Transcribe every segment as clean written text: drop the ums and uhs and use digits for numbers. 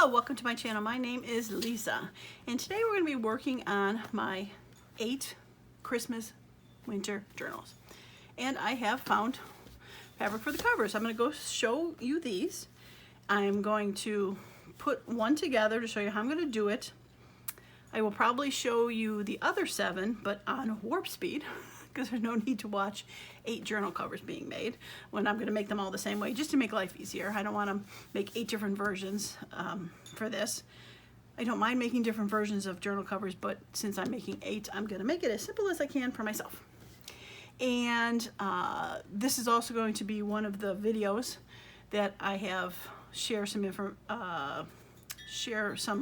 Hello, welcome to my channel. My name is Lisa, and today we're going to be working on my 8 Christmas winter journals. And I have found fabric for the covers. I'm going to go show you these. I'm going to put one together to show you how I'm going to do it. I will probably show you the other 7, but on warp speed, because there's no need to watch 8 journal covers being made when I'm going to make them all the same way, just to make life easier. I don't want to make 8 different versions for this. I don't mind making different versions of journal covers, but since I'm making 8, I'm going to make it as simple as I can for myself. And this is also going to be one of the videos that I have share some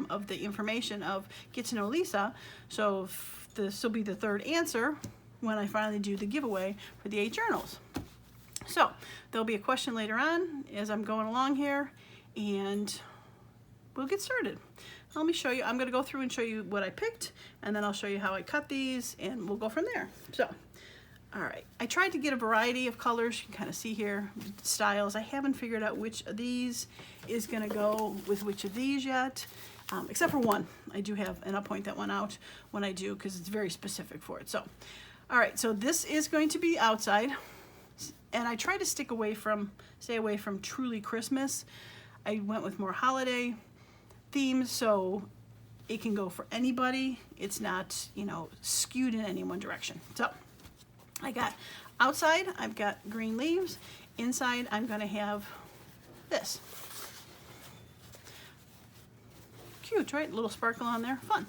of the information of Get to Know Lisa. So this will be the 3rd answer when I finally do the giveaway for the 8 journals. So there'll be a question later on as I'm going along here, and we'll get started. Let me show you. I'm going to go through and show you what I picked, and then I'll show you how I cut these, and we'll go from there. So, all right. I tried to get a variety of colors. You can kind of see here, styles. I haven't figured out which of these is going to go with which of these yet, except for one. I do have, and I'll point that one out when I do because it's very specific for it. So, all right. So this is going to be outside, and I try to stay away from truly Christmas. I went with more holiday themes, so it can go for anybody. It's not, you know, skewed in any one direction. So I got outside, I've got green leaves. Inside, I'm going to have this. Cute, right? A little sparkle on there. Fun.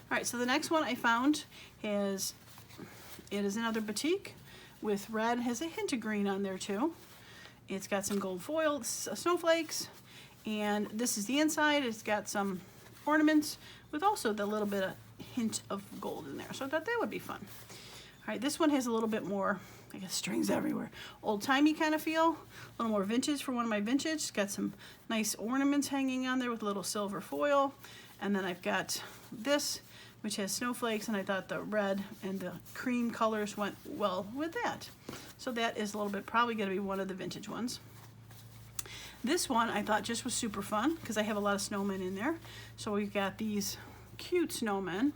All right, so the next one I found is another batik with red. Has a hint of green on there too. It's got some gold foil, snowflakes, and this is the inside. It's got some ornaments with also the little bit of hint of gold in there. So I thought that would be fun. All right, this one has a little bit more, I guess, strings everywhere. Old-timey kind of feel, a little more vintage for one of my vintage. It's got some nice ornaments hanging on there with a little silver foil. And then I've got this, which has snowflakes, and I thought the red and the cream colors went well with that. So that is a little bit probably going to be one of the vintage ones. This one I thought just was super fun because I have a lot of snowmen in there. So we've got these cute snowmen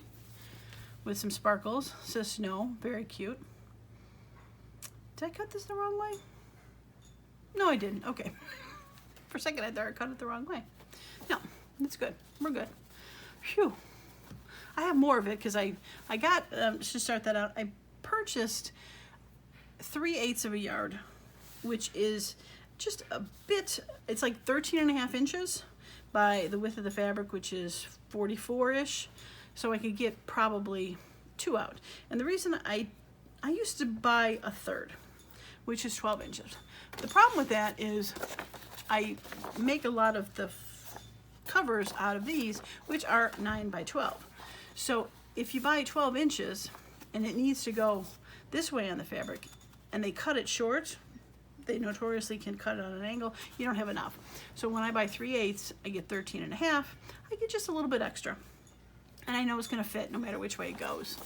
with some sparkles. It says snow, very cute. Did I cut this the wrong way? No, I didn't. Okay. For a second I thought I cut it the wrong way. No, it's good. We're good. Phew. I have more of it because I got, to start that out, I purchased 3/8 of a yard, which is just a bit, it's like 13.5 inches by the width of the fabric, which is 44-ish. So I could get probably 2 out. And the reason I used to buy 1/3, which is 12 inches. The problem with that is I make a lot of the covers out of these, which are 9 by 12. So if you buy 12 inches and it needs to go this way on the fabric and they cut it short, they notoriously can cut it on an angle, you don't have enough. So when I buy 3/8, I get 13.5. I get just a little bit extra. And I know it's going to fit no matter which way it goes.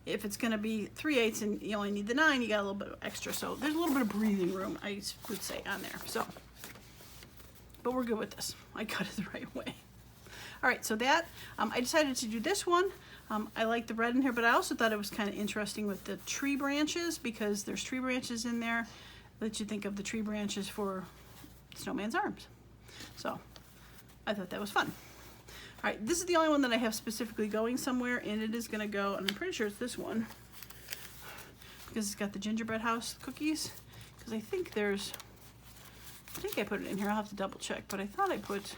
If it's going to be 3/8 and you only need the 9, you got a little bit of extra. So there's a little bit of breathing room, I would say, on there. So, but we're good with this. I cut it the right way. All right, so that, I decided to do this one. I like the red in here, but I also thought it was kind of interesting with the tree branches because there's tree branches in there that you think of the tree branches for Snowman's arms. So I thought that was fun. All right, this is the only one that I have specifically going somewhere, and it is going to go, and I'm pretty sure it's this one because it's got the gingerbread house cookies, because I think I put it in here. I'll have to double check, but I thought I put,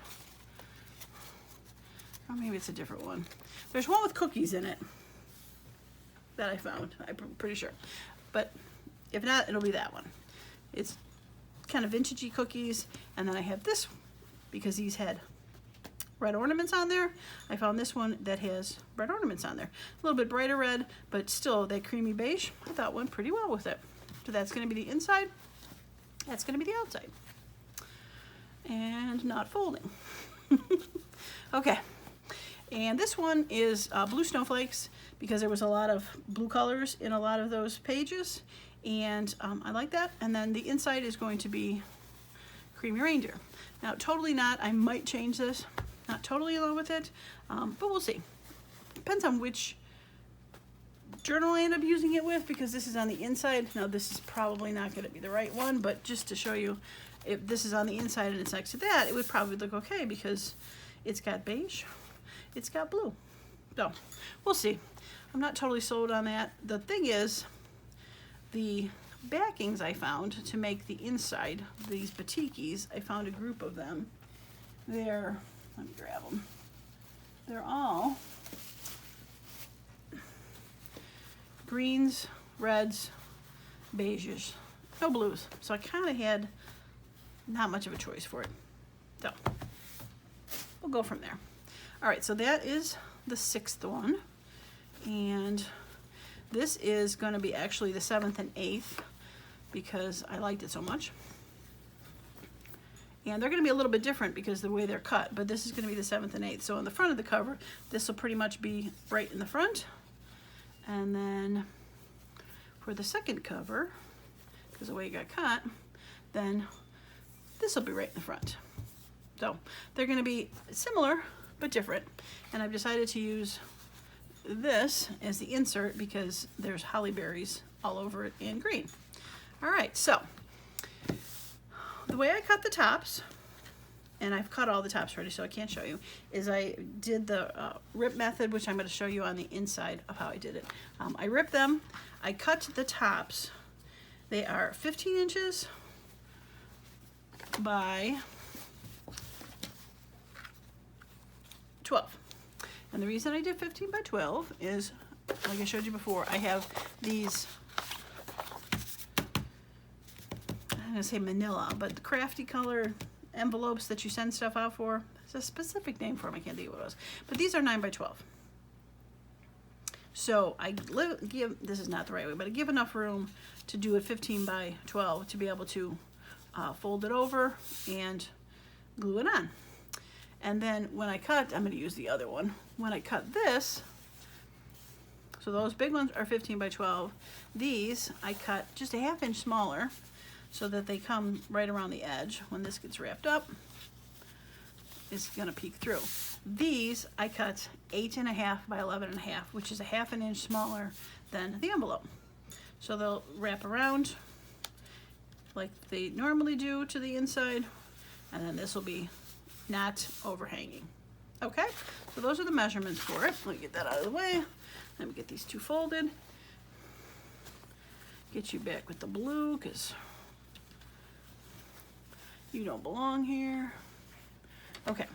or maybe it's a different one. There's one with cookies in it that I found, I'm pretty sure, but if not, it'll be that one. It's kind of vintagey cookies, and then I have this because these had red ornaments on there. I found this one that has red ornaments on there. A little bit brighter red, but still that creamy beige, I thought went pretty well with it. So that's going to be the inside. That's going to be the outside. And not folding. Okay. And this one is blue snowflakes because there was a lot of blue colors in a lot of those pages. And I like that. And then the inside is going to be creamy reindeer. Now, totally not, I might change this Not totally in love with it, but we'll see. Depends on which journal I end up using it with, because this is on the inside. Now this is probably not going to be the right one, but just to show you, if this is on the inside and it's next to that, it would probably look okay because it's got beige, it's got blue. So we'll see. I'm not totally sold on that. The thing is, the backings I found to make the inside, these batikies, I found a group of them. They're, let me grab them. They're all greens, reds, beiges, no blues. So I kind of had not much of a choice for it. So we'll go from there. All right, so that is the 6th one. And this is going to be actually the 7th and 8th because I liked it so much. And they're going to be a little bit different because of the way they're cut, but this is going to be the 7th and 8th. So on the front of the cover, this will pretty much be right in the front. And then for the second cover, because the way it got cut, then this will be right in the front. So they're going to be similar but different. And I've decided to use this as the insert because there's holly berries all over it in green. All right, so the way I cut the tops, and I've cut all the tops already so I can't show you, is I did the rip method, which I'm going to show you on the inside of how I did it. I ripped them, I cut the tops. They are 15 inches by 12. And the reason I did 15 by 12 is, like I showed you before, I have these, I'm gonna say manila, but the crafty color envelopes that you send stuff out for. There's a specific name for them, I can't think of what it was. But these are 9 by 12. So I give, this is not the right way, but I give enough room to do it 15 by 12 to be able to fold it over and glue it on. And then when I cut, I'm going to use the other one. When I cut this, so those big ones are 15 by 12. These I cut just a 1/2 inch smaller so that they come right around the edge. When this gets wrapped up, it's going to peek through. These I cut 8.5 by 11.5, which is a 1/2 inch smaller than the envelope. So they'll wrap around like they normally do to the inside, and then this will be not overhanging. Okay, so those are the measurements for it. Let me get that out of the way. Let me get these two folded. Get you back with the blue because you don't belong here. Okay,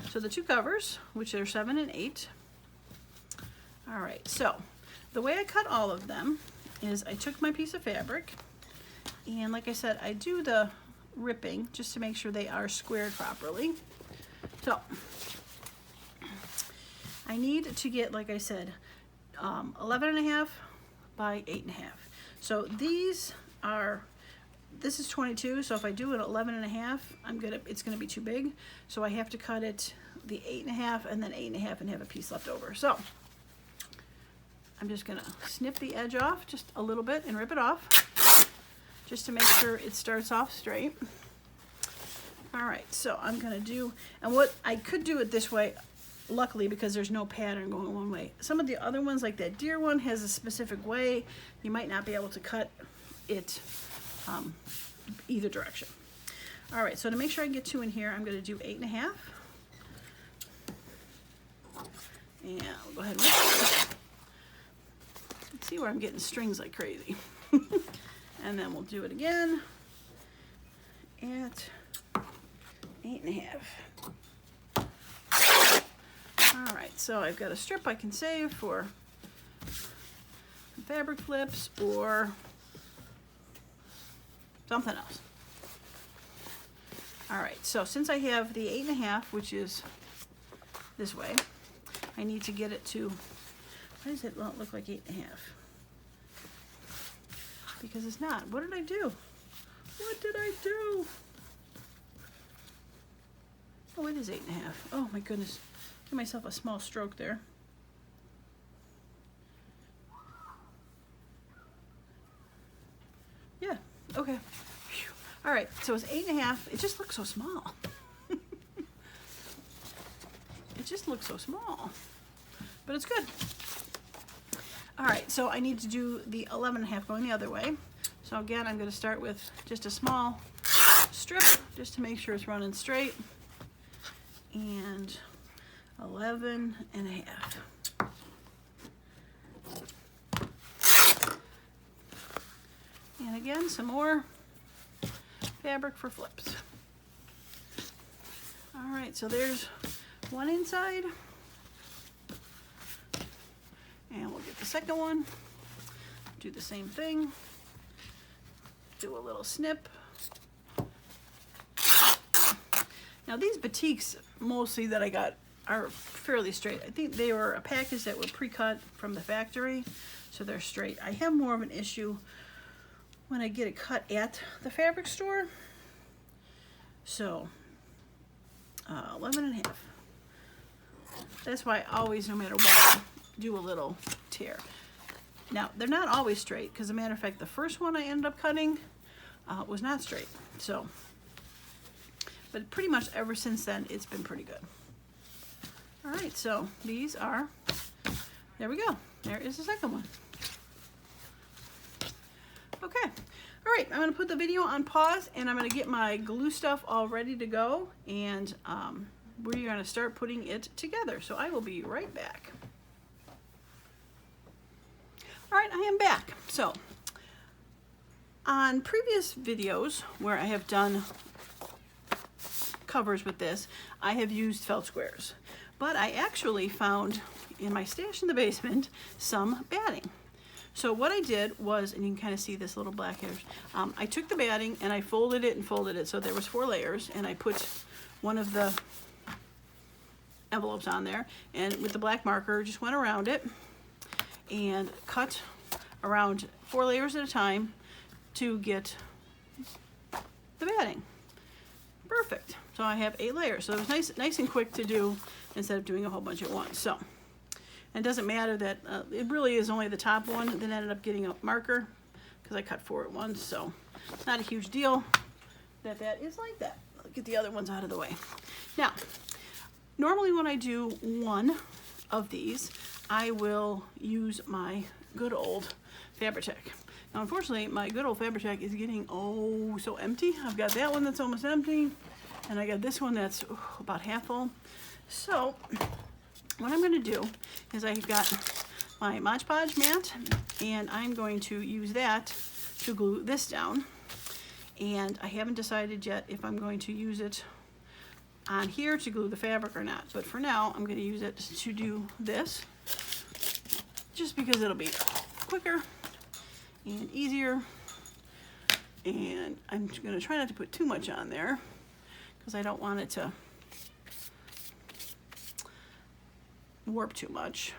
so the two covers, which are 7 and 8. All right, so the way I cut all of them is I took my piece of fabric, and like I said, I do the ripping just to make sure they are squared properly. So I need to get, like I said, 11.5 by 8.5. So these are, this is 22, so if I do it 11.5, it's gonna be too big. So I have to cut it the 8.5 and then 8.5 and have a piece left over. So I'm just gonna snip the edge off just a little bit and rip it off just to make sure it starts off straight. All right, so I'm gonna do, and what I could do it this way, luckily, because there's no pattern going one way. Some of the other ones, like that deer one, has a specific way. You might not be able to cut it either direction. All right, so to make sure I get 2 in here, I'm gonna do 8.5. And we'll go ahead and rip it. Let's see where I'm getting strings like crazy. And then we'll do it again at 8.5. All right, so I've got a strip I can save for fabric flips or something else. All right, so since I have the 8.5, which is this way, I need to get it to, why does it not look like 8.5? Because it's not. What did I do? What did I do? Oh, it is 8.5. Oh my goodness. Give myself a small stroke there. Yeah, okay. Whew. All right, so it's 8.5. It just looks so small. just looks so small, but it's good. All right, so I need to do the 11.5 going the other way. So again, I'm going to start with just a small strip just to make sure it's running straight, and 11.5. And again, some more fabric for flips. All right, so there's one inside, and we'll get the second one, do the same thing, do a little snip. Now these batiks mostly that I got are fairly straight. I think they were a package that were pre-cut from the factory, so they're straight. I have more of an issue when I get it cut at the fabric store. So 11.5. That's why I always, no matter what, do a little tear. Now they're not always straight, because as a matter of fact, the first one I ended up cutting was not straight. So, but pretty much ever since then, it's been pretty good. All right, so these are, there we go. There is the second one. Okay, all right, I'm gonna put the video on pause, and I'm gonna get my glue stuff all ready to go, and we're gonna start putting it together. So I will be right back. All right, I am back. So on previous videos where I have done covers with this, I have used felt squares, but I actually found in my stash in the basement some batting. So what I did was, and you can kind of see this little black hairs, I took the batting and I folded it and folded it, so there was 4 layers, and I put one of the envelopes on there, and with the black marker just went around it and cut around 4 layers at a time to get the batting. Perfect. So I have 8 layers. So it was nice and quick to do instead of doing a whole bunch at once. So it doesn't matter that it really is only the top one that ended up getting a marker, because I cut 4 at once. So it's not a huge deal that is like that. I'll get the other ones out of the way. Now, normally when I do one of these, I will use my good old Fabri-Tac. Now, unfortunately, my good old Fabri-Tac is getting, oh, so empty. I've got that one that's almost empty, and I got this one that's about half full. So what I'm going to do is I've got my Mod Podge mat, and I'm going to use that to glue this down. And I haven't decided yet if I'm going to use it on here to glue the fabric or not. But for now, I'm going to use it to do this, just because it'll be quicker and easier. And I'm going to try not to put too much on there, because I don't want it to warp too much.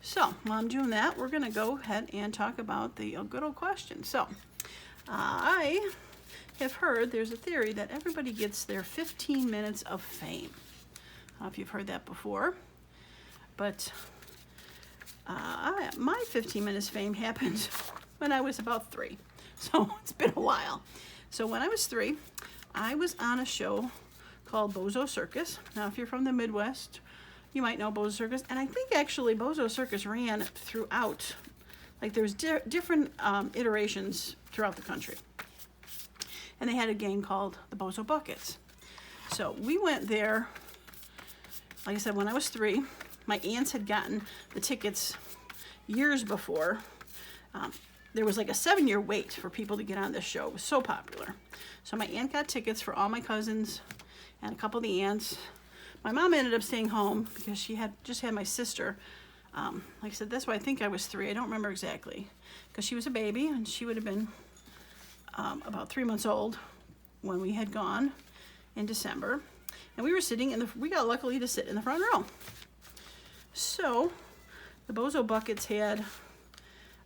So while I'm doing that, we're going to go ahead and talk about the good old question. So I have heard there's a theory that everybody gets their 15 minutes of fame. I don't know if you've heard that before, but my 15 minutes fame happened when I was about 3. So it's been a while. So when I was 3, I was on a show called Bozo Circus. Now, if you're from the Midwest, you might know Bozo Circus. And I think actually Bozo Circus ran throughout, like there's different iterations throughout the country. And they had a gang called the Bozo Buckets. So we went there, like I said, when I was 3. My aunts had gotten the tickets years before. There was like a 7-year wait for people to get on this show. It was so popular. So my aunt got tickets for all my cousins and a couple of the aunts. My mom ended up staying home because she had just had my sister. Like I said, that's why I think I was 3. I don't remember exactly, because she was a baby, and she would have been about 3 months old when we had gone in December. And we were sitting in the, we got luckily to sit in the front row. So the Bozo Buckets had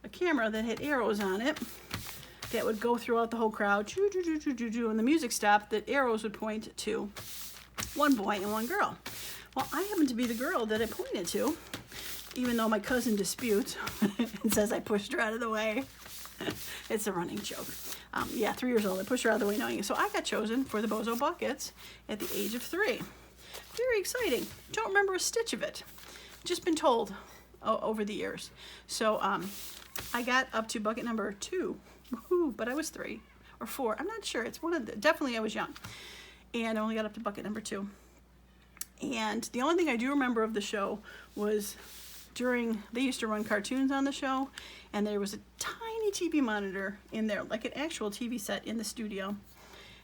a camera that had arrows on it that would go throughout the whole crowd, choo, choo, choo, choo, choo, choo, and the music stopped, that arrows would point to one boy and one girl. Well, I happened to be the girl that it pointed to, even though my cousin disputes and says I pushed her out of the way. It's a running joke. Yeah, 3 years old. I pushed her out of the way knowing. So I got chosen for the Bozo buckets at the age of 3. Very exciting. Don't remember a stitch of it. Just been told over the years. So I got up to bucket number 2. Woohoo, but I was 3 or 4. I'm not sure. It's one of the, definitely I was young. And I only got up to bucket number 2. And the only thing I do remember of the show was they used to run cartoons on the show, and there was a tiny TV monitor in there, like an actual TV set in the studio,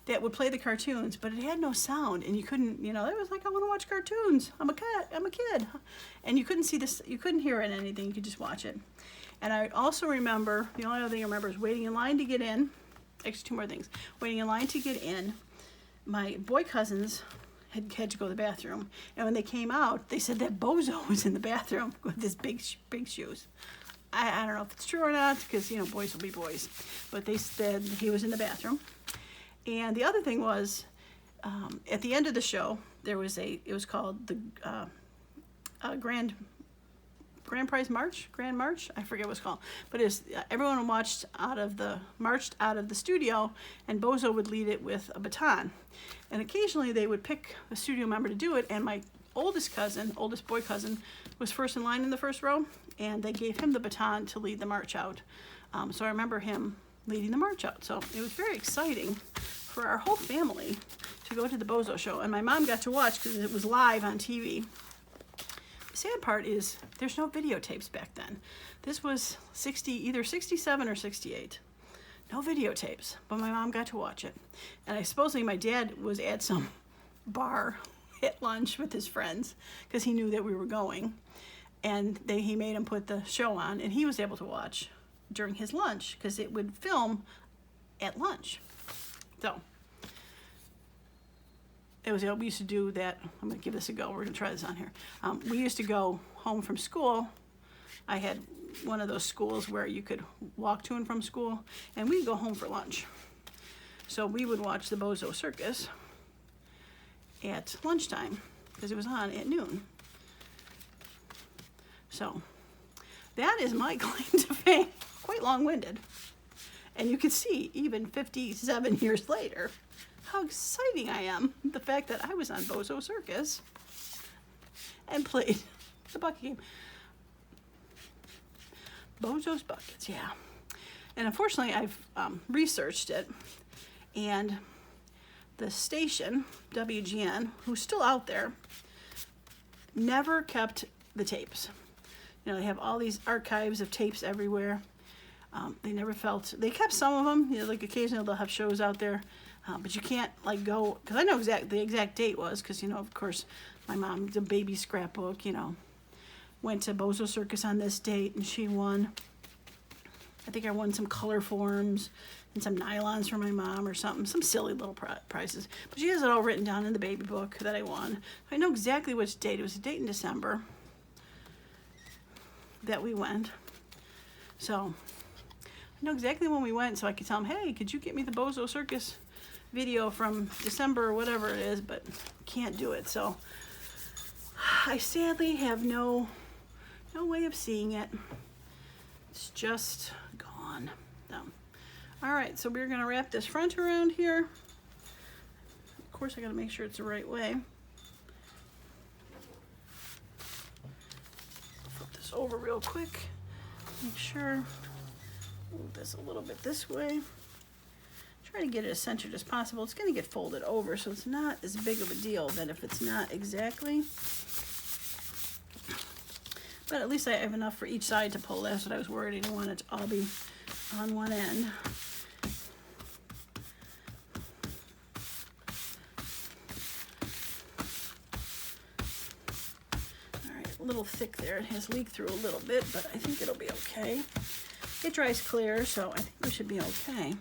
that would play the cartoons, but it had no sound, and you couldn't, it was like, I want to watch cartoons. I'm a kid. And you couldn't see this, you couldn't hear it, anything, you could just watch it. And I also remember, the only other thing I remember is waiting in line to get in. Actually, 2 more things. Waiting in line to get in. My boy cousins had to go to the bathroom, and when they came out, they said that Bozo was in the bathroom with his big shoes. I don't know if it's true or not, because boys will be boys, but they said he was in the bathroom. And the other thing was, at the end of the show, there was it was called the Grand March, I forget what it's called, but everyone marched out of the studio, and Bozo would lead it with a baton, and occasionally they would pick a studio member to do it, and my oldest boy cousin, was first in line in the first row, and they gave him the baton to lead the march out. So I remember him leading the march out, so it was very exciting for our whole family to go to the Bozo show, and my mom got to watch because it was live on TV. The sad part is there's no videotapes back then. This was either 67 or 68. No videotapes, but my mom got to watch it. And I supposedly my dad was at some bar at lunch with his friends because he knew that we were going. And he made him put the show on, and he was able to watch during his lunch because it would film at lunch. So we used to do that. I'm going to give this a go. We're going to try this on here. We used to go home from school. I had one of those schools where you could walk to and from school, and we'd go home for lunch. So we would watch the Bozo Circus at lunchtime because it was on at noon. So that is my claim to fame. Quite long-winded. And you can see, even 57 years later, how exciting I am. The fact that I was on Bozo Circus and played the bucket game. Bozo's Buckets, yeah. And unfortunately, I've researched it, and the station, WGN, who's still out there, never kept the tapes. They have all these archives of tapes everywhere. They kept some of them, like occasionally they'll have shows out there. But you can't go, because I know the exact date was, because of course my mom, the baby scrapbook, went to Bozo Circus on this date, and she won. I think I won some color forms and some nylons for my mom or something, some silly little prizes. But she has it all written down in the baby book that I won. I know exactly which date. It was a date in December that we went. So I know exactly when we went, so I could tell them, hey, could you get me the Bozo Circus video from December or whatever it is, but can't do it. So I sadly have no way of seeing it. It's just gone. So, all right, so we're gonna wrap this front around here. Of course, I gotta make sure it's the right way. Flip this over real quick. Make sure. Move this a little bit this way. Try to get it as centered as possible. It's going to get folded over, so it's not as big of a deal than if it's not exactly. But at least I have enough for each side to pull. That's what I was worried. I didn't want it to all be on one end. All right, a little thick there. It has leaked through a little bit, but I think it'll be okay. It dries clear, so I think we should be okay.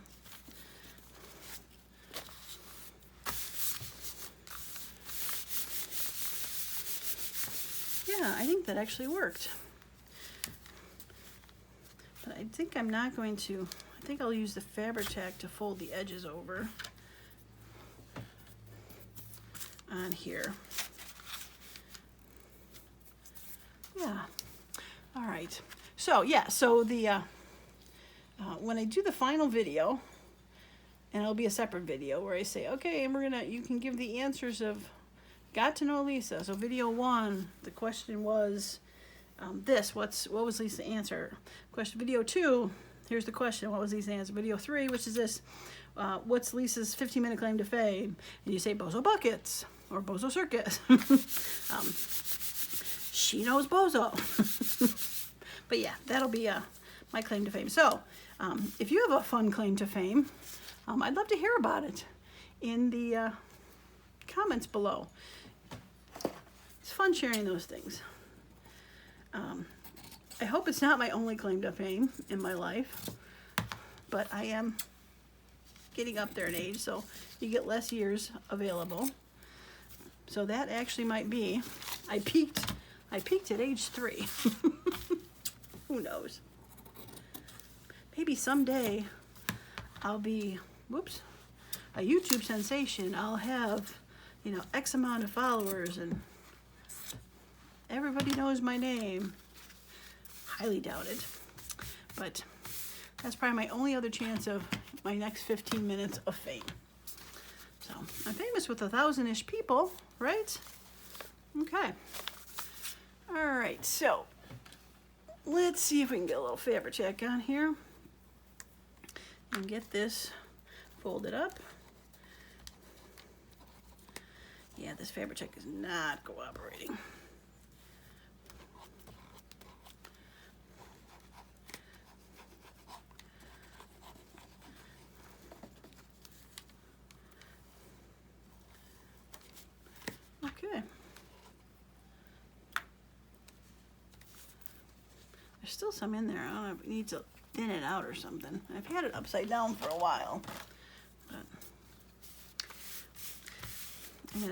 Yeah, I think that actually worked. But I think I'm not going to, I think I'll use the Fabri-Tac to fold the edges over on here. Yeah, all right. So yeah, so the when I do the final video, and it'll be a separate video where I say, okay, and you can give the answers of got to know Lisa. So video 1, the question was what was Lisa's answer? Video 2, here's the question, what was Lisa's answer? Video 3, which is this, what's Lisa's 15-minute claim to fame? And you say Bozo Buckets or Bozo Circus. She knows Bozo. But yeah, that'll be my claim to fame. So if you have a fun claim to fame, I'd love to hear about it in the comments below. It's fun sharing those things. I hope it's not my only claim to fame in my life, but I am getting up there in age, so you get less years available. So that actually might be, I peaked at age 3. Who knows? Maybe someday I'll be, a YouTube sensation. I'll have, X amount of followers and everybody knows my name. Highly doubt it. But that's probably my only other chance of my next 15 minutes of fame. So I'm famous with 1,000-ish people, right? Okay. All right, so let's see if we can get a little fabric check on here and get this folded up. Yeah, this fabric check is not cooperating. Okay. There's still some in there. I don't know if it needs to thin it out or something. I've had it upside down for a while. But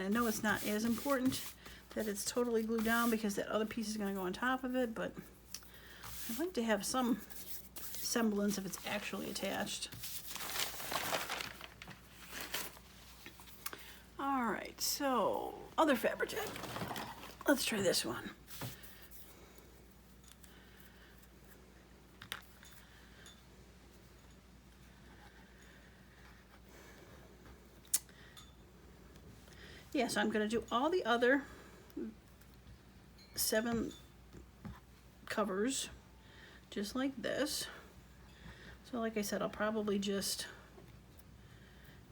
I know it's not as important that it's totally glued down because that other piece is going to go on top of it, but I'd like to have some semblance if it's actually attached. All right, so other fabric check. Let's try this one. Yeah, so I'm going to do all the other 7 covers just like this. So like I said, I'll probably just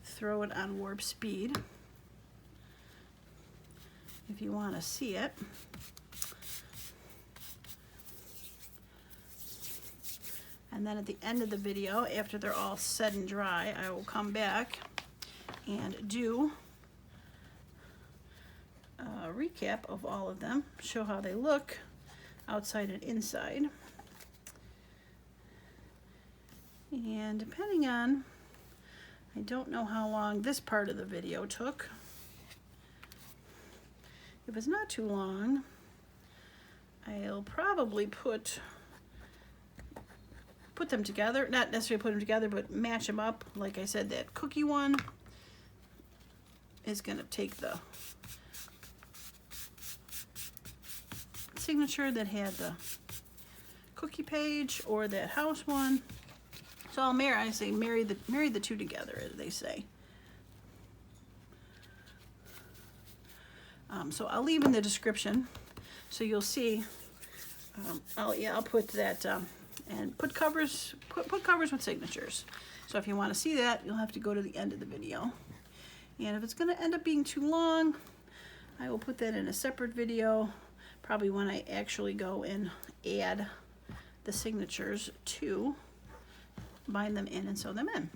throw it on warp speed if you want to see it. And then at the end of the video, after they're all set and dry, I will come back and do a recap of all of them, show how they look outside and inside. And depending on, I don't know how long this part of the video took. If it's not too long, I'll probably put them together, not necessarily put them together, but match them up. Like I said, that cookie one is going to take the signature that had the cookie page, or that house one. So I'll marry the two together, as they say. So I'll leave in the description, so you'll see. I'll put that and put covers with signatures. So if you want to see that, you'll have to go to the end of the video. And if it's going to end up being too long, I will put that in a separate video, probably when I actually go and add the signatures to bind them in and sew them in.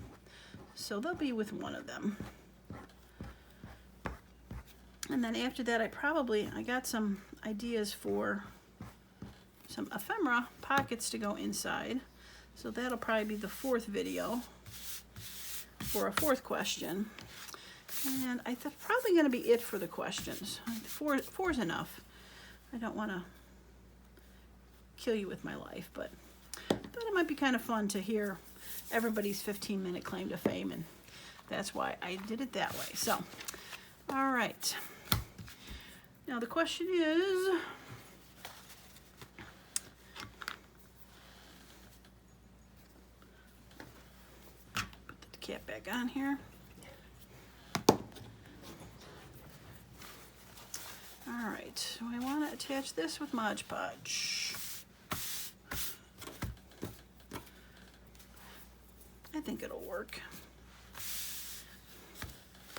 So they'll be with one of them. And then after that, I got some ideas for some ephemera pockets to go inside. So that'll probably be the 4th video for a 4th question. And I think probably going to be it for the questions. 4's enough. I don't want to kill you with my life, but I thought it might be kind of fun to hear everybody's 15-minute claim to fame, and that's why I did it that way. So, all right. Now the question is, put the cap back on here. All right, so I want to attach this with Mod Podge. I think it'll work.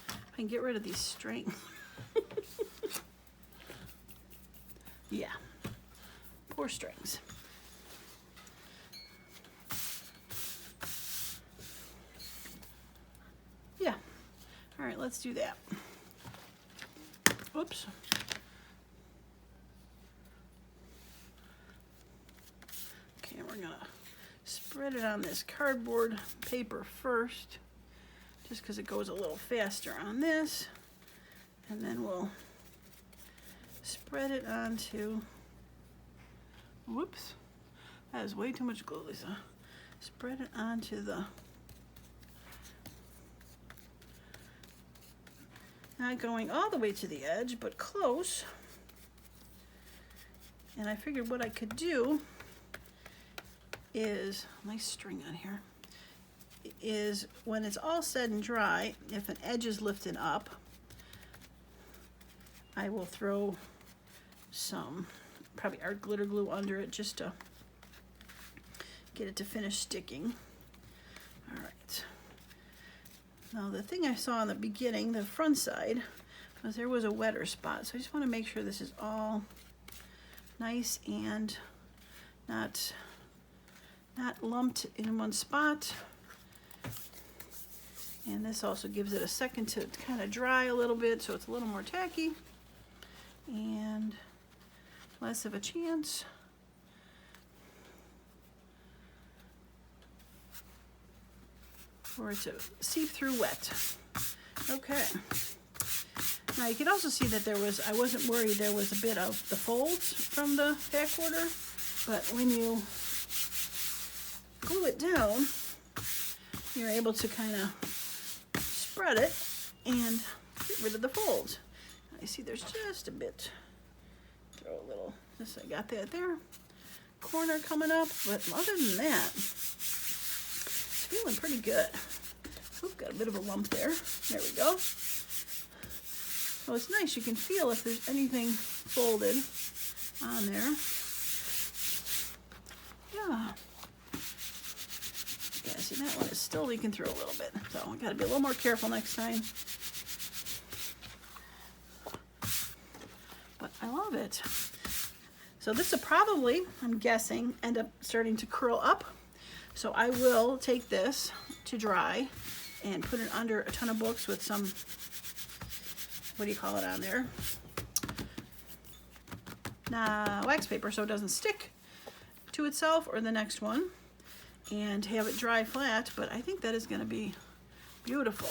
I can get rid of these strings. Yeah, poor strings. Yeah, all right, let's do that. Oops. Okay, we're gonna spread it on this cardboard paper first, just because it goes a little faster on this, and then we'll spread it onto, whoops, that is way too much glue, Lisa. Spread it onto the, not going all the way to the edge, but close. And I figured what I could do is, nice string on here, is when it's all said and dry, if an edge is lifted up, I will throw some probably art glitter glue under it just to get it to finish sticking. All right. Now the thing I saw in the beginning, the front side, was there was a wetter spot. So I just want to make sure this is all nice and not lumped in one spot. And this also gives it a second to kind of dry a little bit, so it's a little more tacky and less of a chance for it to seep through wet. Okay. Now you can also see that there was, I wasn't worried there was a bit of the folds from the back border, but when you glue it down, you're able to kind of spread it and get rid of the folds. I see there's just a bit, throw a little, this I got that there, corner coming up, but other than that, it's feeling pretty good. Oop, got a bit of a lump there. There we go. So it's nice, you can feel if there's anything folded on there. Yeah. Yeah, see that one is still leaking through a little bit, so I gotta be a little more careful next time. But I love it. So this will probably, I'm guessing, end up starting to curl up. So I will take this to dry and put it under a ton of books with some, what do you call it on there? Wax paper, so it doesn't stick to itself or the next one, and have it dry flat, but I think that is gonna be beautiful.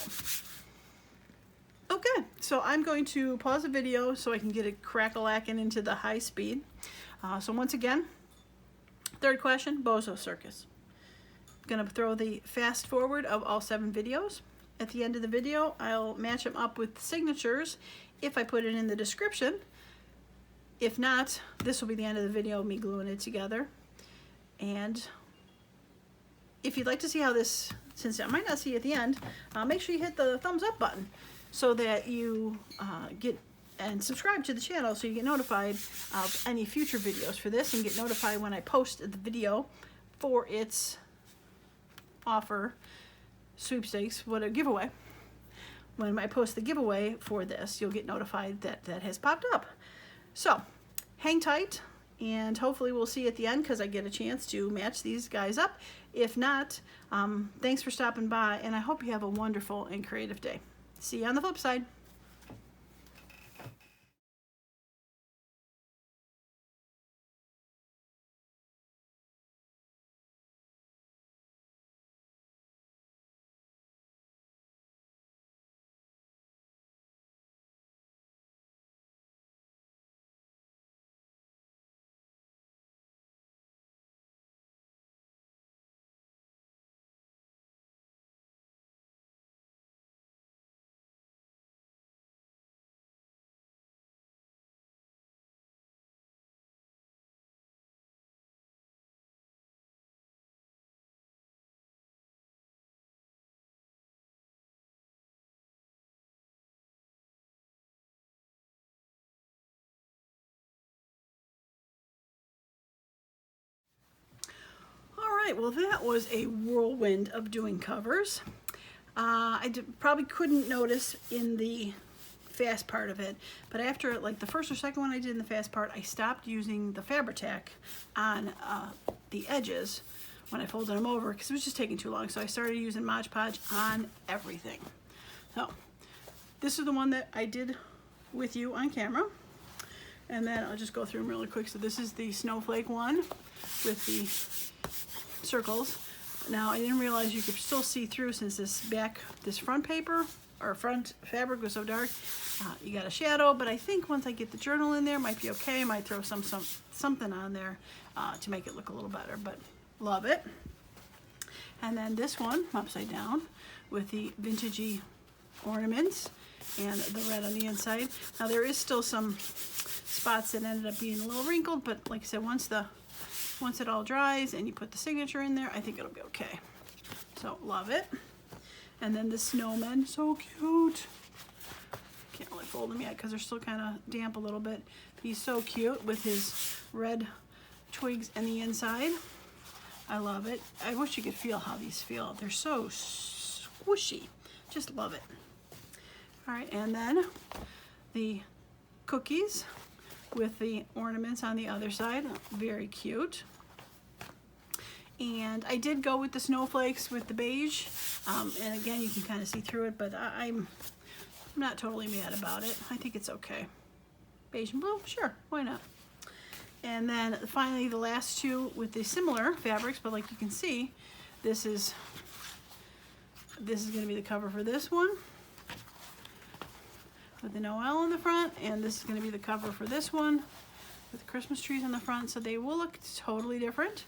Okay, so I'm going to pause the video so I can get it crack-a-lacking into the high speed. So once again, third question, Bozo Circus. Gonna throw the fast forward of all 7 videos. At the end of the video, I'll match them up with signatures if I put it in the description. If not, this will be the end of the video, me gluing it together. And if you'd like to see how this, since I might not see at the end, make sure you hit the thumbs up button so that you get and subscribe to the channel so you get notified of any future videos for this and get notified when I post the video for its offer, sweepstakes, what a giveaway. When I post the giveaway for this, you'll get notified that that has popped up. So hang tight, and hopefully we'll see you at the end because I get a chance to match these guys up. If not, thanks for stopping by, and I hope you have a wonderful and creative day. See you on the flip side. right, well that was a whirlwind of doing covers. Probably couldn't notice in the fast part of it, but after like the first or second one I did in the fast part, I stopped using the Fabri-Tac on the edges when I folded them over because it was just taking too long. So I started using Mod Podge on everything. So this is the one that I did with you on camera, and then I'll just go through them really quick. So this is the snowflake one with the circles. Now I didn't realize you could still see through since this front paper or front fabric was so dark. You got a shadow, but I think once I get the journal in there, it might be okay. I might throw something on there to make it look a little better, but love it. And then this one upside down with the vintagey ornaments and the red on the inside. Now there is still some spots that ended up being a little wrinkled, but like I said, once it all dries and you put the signature in there, I think it'll be okay. So love it. And then the snowman, so cute. Can't really fold him yet because they're still kind of damp a little bit. He's so cute with his red twigs in the inside. I love it. I wish you could feel how these feel. They're so squishy. Just love it. All right, and then the cookies with the ornaments on the other side. Very cute. And I did go with the snowflakes with the beige. And again, you can kind of see through it, but I'm not totally mad about it. I think it's okay. Beige and blue, sure, why not? And then finally the last two with the similar fabrics, but like you can see, this is going to be the cover for this one with the Noel on the front, and this is going to be the cover for this one with the Christmas trees on the front. So they will look totally different.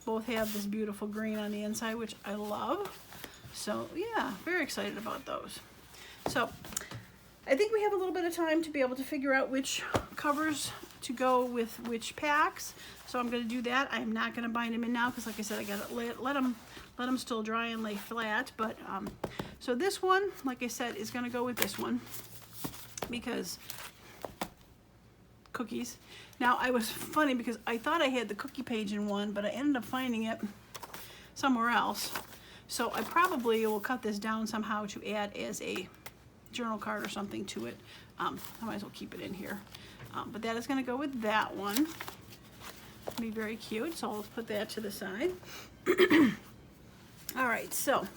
Both have this beautiful green on the inside, which I love. So yeah, very excited about those. So I think we have a little bit of time to be able to figure out which covers to go with which packs. So I'm going to do that. I'm not going to bind them in now because, like I said, I got to let them still dry and lay flat. But so this one, like I said, is going to go with this one because cookies. Now I was funny because I thought I had the cookie page in one, but I ended up finding it somewhere else. So I probably will cut this down somehow to add as a journal card or something to it. I might as well keep it in here. But that is going to go with that one. Be very cute, so I'll put that to the side. All right, so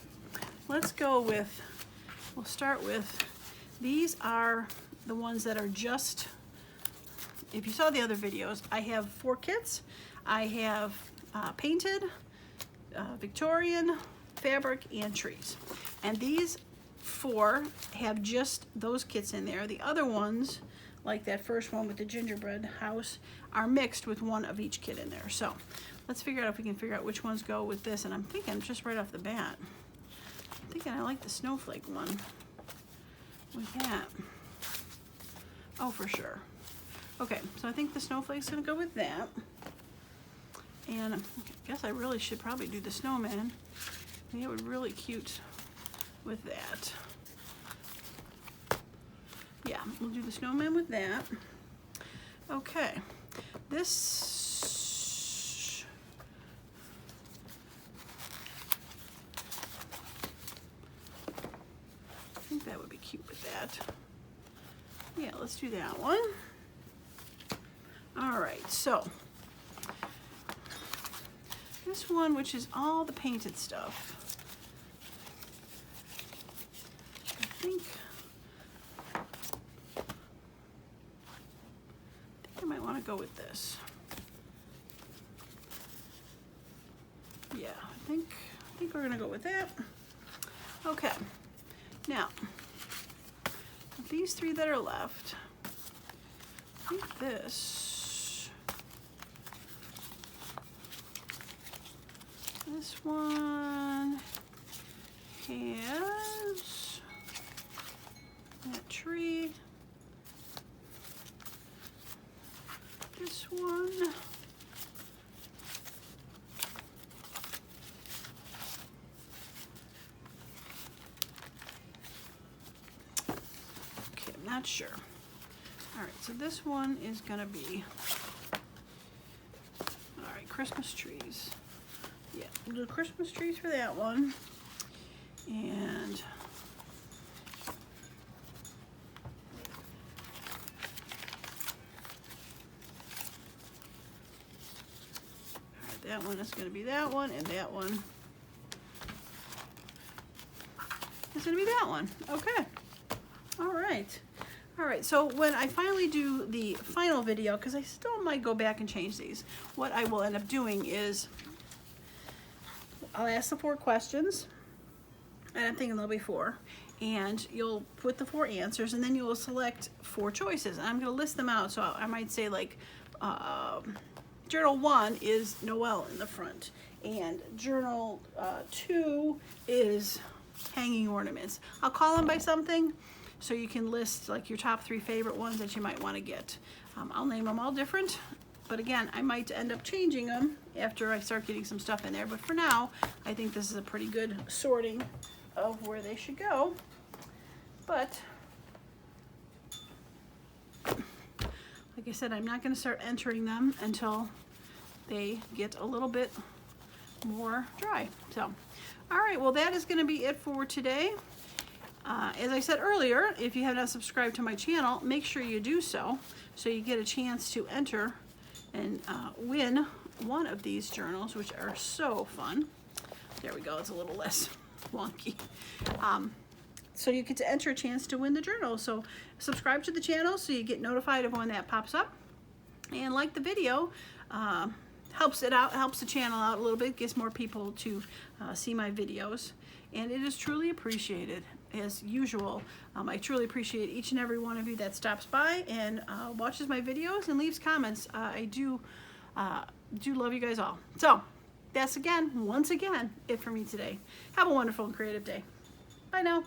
let's go with, we'll start with, these are the ones that are just, if you saw the other videos, I have 4 kits. I have painted, Victorian, fabric, and trees. And these 4 have just those kits in there. The other ones, like that first one with the gingerbread house, are mixed with one of each kit in there. So let's figure out if we can figure out which ones go with this. And I'm thinking just right off the bat, I'm thinking I like the snowflake one with that. Oh, for sure. Okay, so I think the snowflake's gonna go with that. And I guess I really should probably do the snowman. I think it would really cute with that. Yeah, we'll do the snowman with that. Okay, this, I think that would be cute with that. Yeah, let's do that one. All right, so this one, which is all the painted stuff, I think I might want to go with this. Yeah, I think we're gonna go with that. Okay, now these 3 that are left, I think this one has that tree. This one. Okay, I'm not sure. All right, so this one is gonna be, all right, Christmas trees Yeah, we'll do Christmas trees for that one. And that one is going to be that one, and that one is going to be that one. Okay. All right. All right, so when I finally do the final video, because I still might go back and change these, what I will end up doing is I'll ask the 4 questions, and I'm thinking there'll be 4, and you'll put the 4 answers, and then you will select 4 choices, and I'm going to list them out. So I might say, like, journal 1 is Noel in the front, and journal 2 is hanging ornaments. I'll call them by something, so you can list like your top 3 favorite ones that you might want to get. I'll name them all different, but again, I might end up changing them after I start getting some stuff in there. But for now, I think this is a pretty good sorting of where they should go. But like I said, I'm not going to start entering them until they get a little bit more dry. So, all right, well, that is going to be it for today. As I said earlier, if you have not subscribed to my channel, make sure you do so you get a chance to enter and win one of these journals, which are so fun. There we go, it's a little less wonky. So you get to enter a chance to win the journal. So subscribe to the channel so you get notified of when that pops up. And like the video, helps it out, helps the channel out a little bit, gets more people to see my videos. And it is truly appreciated. As usual, I truly appreciate each and every one of you that stops by and watches my videos and leaves comments. I do love you guys all. So that's once again, it for me today. Have a wonderful and creative day. Bye now.